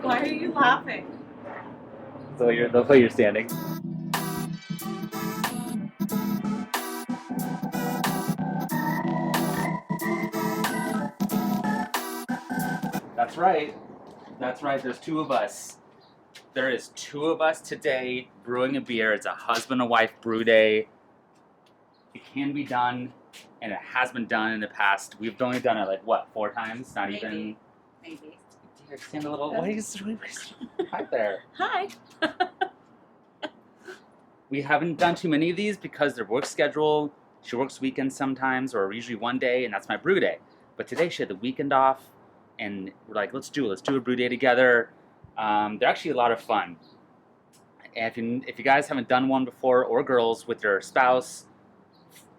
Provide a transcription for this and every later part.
Why are you laughing? The way you're standing. That's right. That's right. There's two of us. There is two of us today brewing a beer. It's a husband and wife brew day. It can be done, and it has been done in the past. We've only done it like what, 4 times? Not Maybe. even. Maybe. Dear, stand a little. What are you? Hi there. Hi. We haven't done too many of these because their work schedule. She works weekends sometimes, or usually one day, and that's my brew day. But today she had the weekend off, and we're like, let's do it. Let's do a brew day together. They're actually a lot of fun. And if you guys haven't done one before, or girls with your spouse,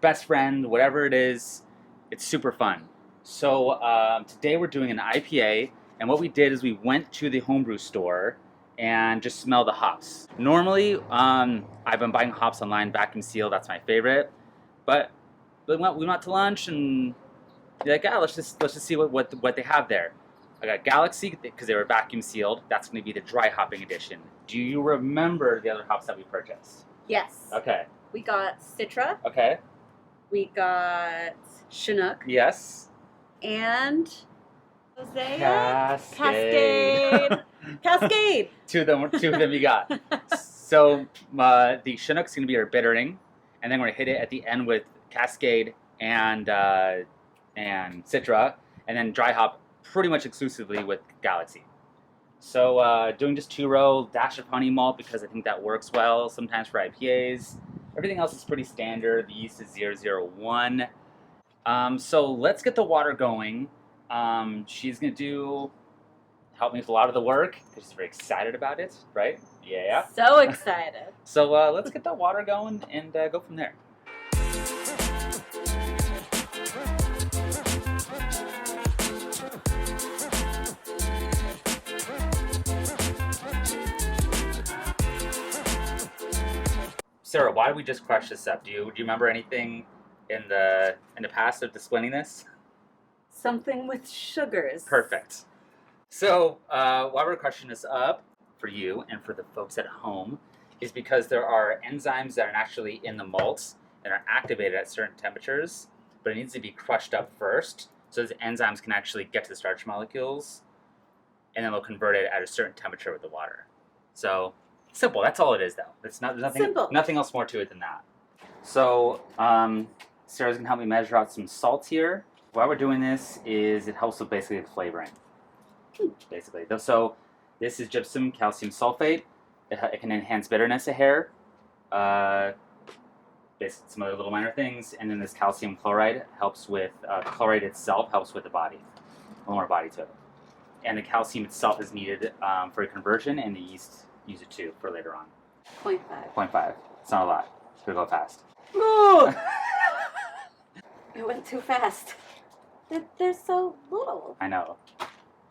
best friend, whatever it is, it's super fun. So today we're doing an IPA, and what we did is we went to the homebrew store and just smell the hops. Normally, I've been buying hops online, vacuum seal. That's my favorite. But we went to lunch and you're like, let's just see what they have there. I got Galaxy because they were vacuum sealed. That's going to be the dry hopping edition. Do you remember the other hops that we purchased? Yes. Okay. We got Citra. Okay. We got Chinook. Yes. And Hosea. Cascade. Cascade. Two of them you got. So the Chinook's going to be our bittering, and then we're going to hit it at the end with Cascade and Citra, and then dry hop pretty much exclusively with Galaxy. So doing just 2-row, dash of honey malt because I think that works well sometimes for IPAs. Everything else is pretty standard. The yeast is 001. So let's get the water going. She's going to help me with a lot of the work because she's very excited about it, right? Yeah. So excited. So let's get the water going and go from there. Sarah, why did we just crush this up? Do you remember anything in the past of explaining this? Something with sugars. Perfect. So why we're crushing this up for you and for the folks at home is because there are enzymes that are actually in the malts that are activated at certain temperatures, but it needs to be crushed up first. So those enzymes can actually get to the starch molecules, and then they'll convert it at a certain temperature with the water. So simple. That's all it is, though. There's nothing else more to it than that. So Sarah's gonna help me measure out some salts here. Why we're doing this is it helps with basically the flavoring. Basically, so this is gypsum calcium sulfate. It can enhance bitterness a hair. Basically, some other little minor things, and then this calcium chloride helps with chloride itself helps with the body, a little more body to it. And the calcium itself is needed for conversion, and the yeast use it too for later on. 0.5. 0.5. It's not a lot. It's gonna go fast. Ooh! It went too fast. They're so little. I know.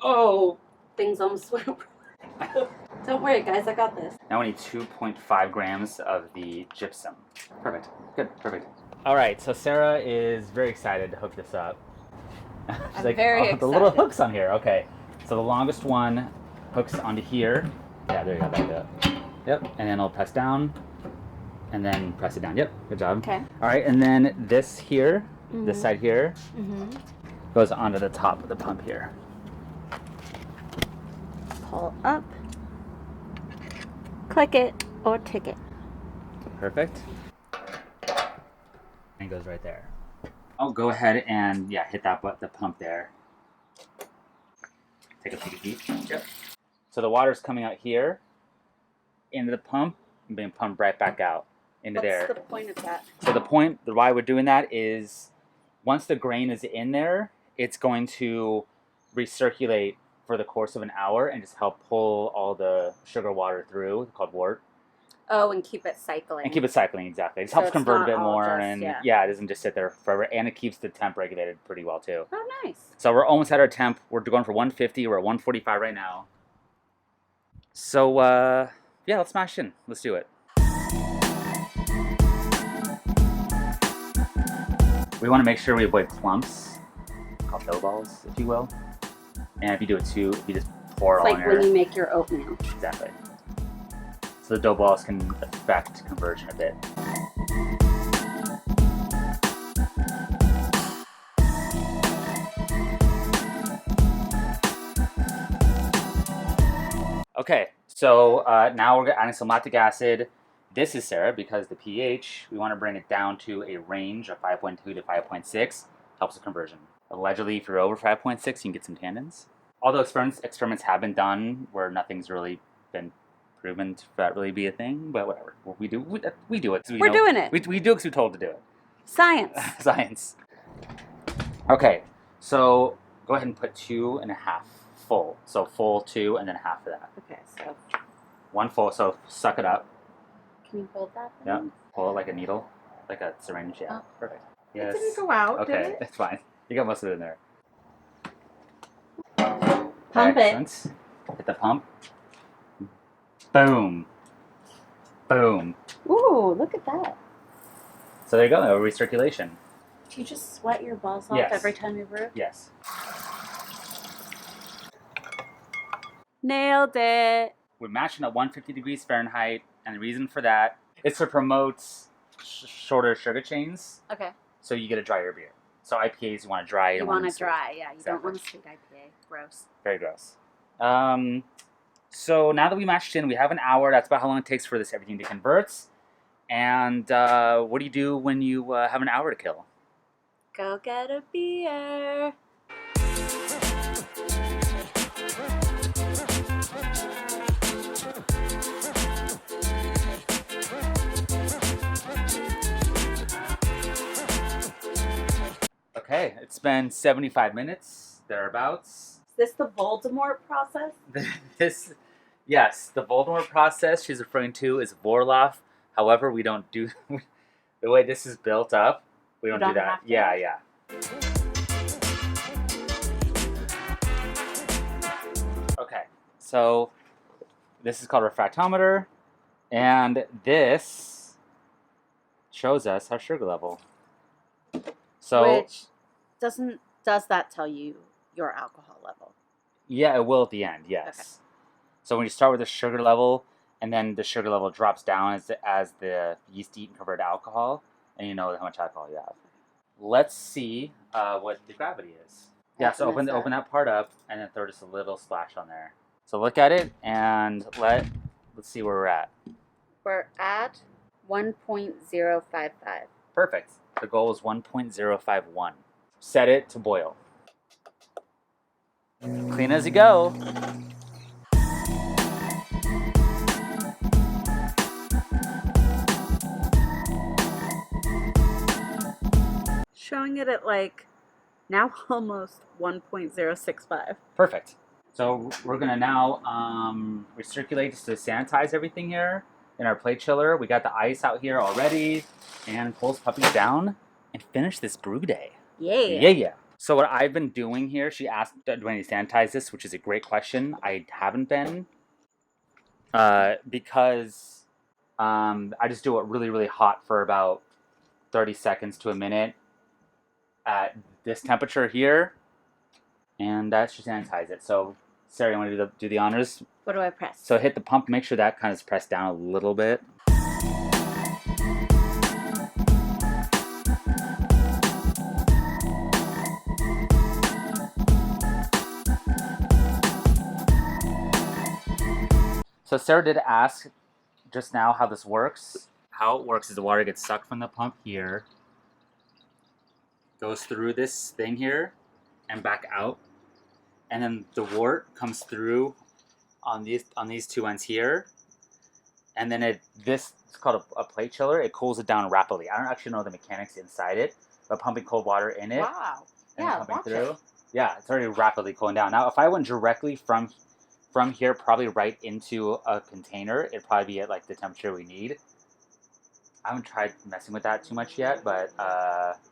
Oh! Things almost went. Don't worry, guys. I got this. Now we need 2.5 grams of the gypsum. Perfect. Good. Perfect. All right. So Sarah is very excited to hook this up. She's I'm like, very the excited. little hooks on here. Okay. So the longest one hooks onto here. Yeah, there you go. That'll do it. Yep. And then I'll press down, and then press it down. Yep. Good job. Okay. All right. And then this here, this side here, Mm-hmm. goes onto the top of the pump here. Pull up. Click it or tick it. Perfect. And it goes right there. I'll go ahead and hit the pump there. Take a peek. Yep. So the water's coming out here into the pump and being pumped right back out into there. What's the point of that? So the why we're doing that is once the grain is in there, it's going to recirculate for the course of an hour and just help pull all the sugar water through, called wort. Oh, and keep it cycling. And keep it cycling, exactly. It just So helps it's convert a not bit all more, just- and yeah. it doesn't just sit there forever, and it keeps the temp regulated pretty well too. Oh, nice. So we're almost at our temp. We're going for 150. We're at 145 right now. So let's smash in. Let's do it. We want to make sure we avoid clumps, called dough balls, if you will. And if you do it too, if you just pour It's it all like in when here. you make your oatmeal. Exactly. So the dough balls can affect conversion a bit. Okay, so now we're adding some lactic acid. This is Sara because the pH, we want to bring it down to a range of 5.2 to 5.6. Helps with conversion. Allegedly, if you're over 5.6, you can get some tannins. Although experiments have been done where nothing's really been proven to that really be a thing, but whatever. We do it. We're doing it. We do it because we're told to do it. Science. Science. Okay, so go ahead and put 2.5 full. So full 2 and then half of that. Okay, so 1 full, so suck it up. can you hold that? Yeah. Pull it like a needle, like a syringe. Yeah. Oh. Perfect. It Yes. didn't go out, Okay, did it? it's fine. You got most of it in there. Pump Excellent. Hit the pump. Boom. Boom. Ooh, look at that. So there you go. Recirculation. Do you just sweat your balls off Yes. every time you brew? Yes. Nailed it. We're mashing at 150 degrees Fahrenheit, and the reason for that is to promote shorter sugar chains, Okay. so you get a drier beer. So IPAs, you want to dry. You want to dry, yeah. You Exactly. don't want a sweet IPA. Gross. Very gross. So now that we mashed in, we have an hour. That's about how long it takes for this everything to convert. And what do you do when you have an hour to kill? Go get a beer. Okay, it's been 75 minutes, thereabouts. Is this the Voldemort process? Yes, the Voldemort process she's referring to is Vorloff. However, we don't do the way this is built up. We don't do that. have to? Yeah, yeah. Okay, so this is called a refractometer, and this shows us our sugar level. So Which does that tell you your alcohol level? yeah, it will at the end. Yes. Okay. So when you start with the sugar level, and then the sugar level drops down as the yeast eat and convert to alcohol, and you know how much alcohol you have. Let's see what the gravity is. Yeah, so open that part up, and then throw just a little splash on there. So look at it, and let's see where we're at. We're at 1.055. Perfect. The goal is 1.051. Set it to boil. Clean as you go. Showing it at like now almost 1.065. Perfect. So we're gonna now recirculate just to sanitize everything here in our plate chiller. We got the ice out here already, and close puppies down and finish this brew day. Yeah. Yeah. So what I've been doing here, she asked, do I need to sanitize this? Which is a great question. I haven't been because I just do it really, really hot for about 30 seconds to a minute at this temperature here, and that should sanitize it. So Sara, you want to do the honors? What do I press? So hit the pump, make sure that kind of is pressed down a little bit. So Sara did ask just now how this works. How it works is the water gets sucked from the pump here, goes through this thing here, and back out, and then the wort comes through on these two ends here, and then this is called a plate chiller. It cools it down rapidly. I don't actually know the mechanics inside it, but pumping cold water in it. Wow. And Yeah, pumping watch through. it. Yeah, it's already rapidly cooling down. Now, if I went directly from here, probably right into a container, it'd probably be at like the temperature we need. I haven't tried messing with that too much yet, but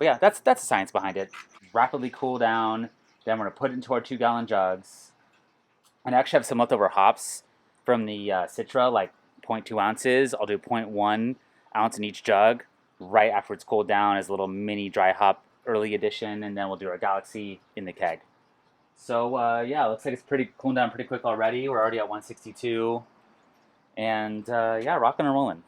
yeah, that's the science behind it. Rapidly cool down. Then we're gonna put it into our 2-gallon jugs, and I actually have some leftover hops from the Citra, like 0.2 ounces. I'll do 0.1 ounce in each jug right after it's cooled down as a little mini dry hop early edition, and then we'll do our Galaxy in the keg. So yeah, looks like it's pretty cooling down pretty quick already. We're already at 162, and yeah, rocking and rolling.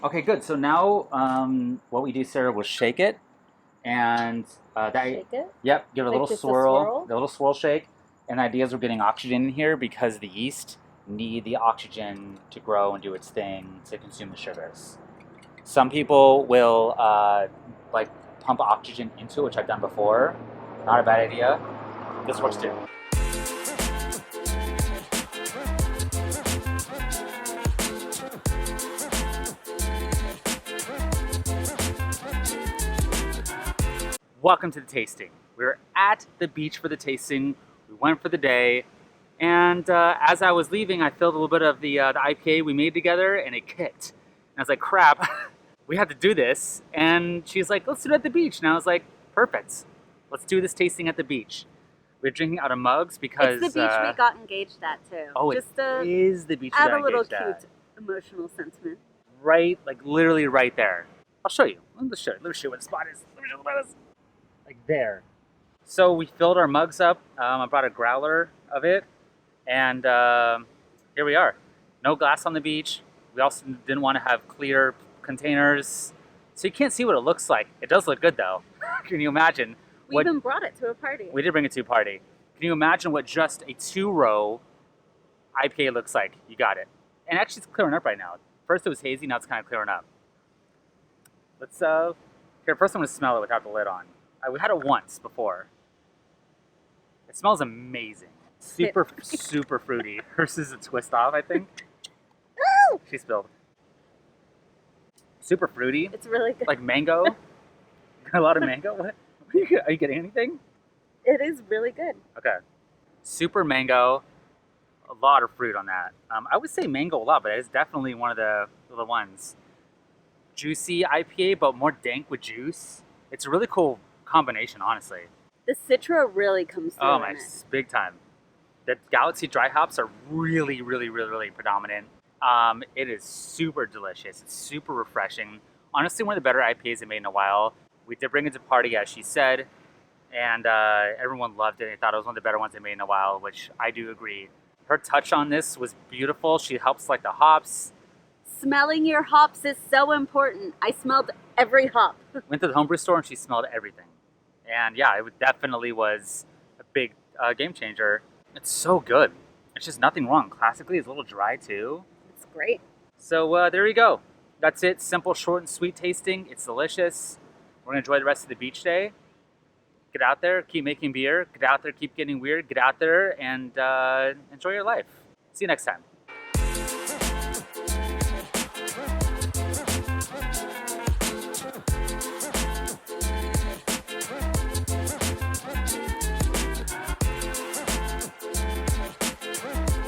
Okay, good. So now what we do, Sarah, was shake it, and Shake it. yep, give it a Like little just a swirl, swirl? a little swirl shake. And the idea is we're getting oxygen in here because the yeast need the oxygen to grow and do its thing to consume the sugars. Some people will like pump oxygen into it, which I've done before. Not a bad idea. This works too. Welcome to the tasting. We're at the beach for the tasting. We went for the day, and as I was leaving, I filled a little bit of the IPA we made together, and it kicked. And I was like, "Crap, we have to do this." And she's like, "Let's do it at the beach." And I was like, "Perfect. Let's do this tasting at the beach." We're drinking out of mugs because It's the beach we got engaged at too. oh, Just it to is the beach. We add got a little engaged at. cute emotional sentiment. Right, like literally right there. I'll show you. Let me show you where the spot is. Let me show you where the spot is. Like there. So we filled our mugs up. I brought a growler of it, and here we are. No glass on the beach. We also didn't want to have clear containers, so you can't see what it looks like. It does look good though. Can you imagine? We even brought it to a party. We did bring it to a party. Can you imagine what just a 2-row IPA looks like? You got it. And actually, it's clearing up right now. First it was hazy, now it's kind of clearing up. Let's here. First, I'm gonna smell it without the lid on. We had it once before. It smells amazing. Super, super fruity. Hers is a twist off, I think. Oh! She spilled. Super fruity. It's really good. Like mango. Got a lot of mango. What? Are you getting anything? It is really good. Okay. Super mango. A lot of fruit on that. I would say mango a lot, but it's definitely one of the ones. Juicy IPA, but more dank with juice. It's a really cool combination, honestly. The Citra really comes through. Oh my, big time. The Galaxy dry hops are really, really, really, really predominant. It is super delicious. It's super refreshing. Honestly, one of the better IPAs I made in a while. We did bring it to party, as she said, and everyone loved it. They thought it was one of the better ones I made in a while, which I do agree. Her touch on this was beautiful. She helps like the hops. Smelling your hops is so important. I smelled every hop. Went to the homebrew store and she smelled everything. And yeah, it definitely was a big game changer. It's so good. It's just nothing wrong. Classically, it's a little dry too. It's great. So there you go. That's it. Simple, short, and sweet tasting. It's delicious. We're going to enjoy the rest of the beach day. Get out there, keep making beer. Get out there, keep getting weird. Get out there and enjoy your life. See you next time.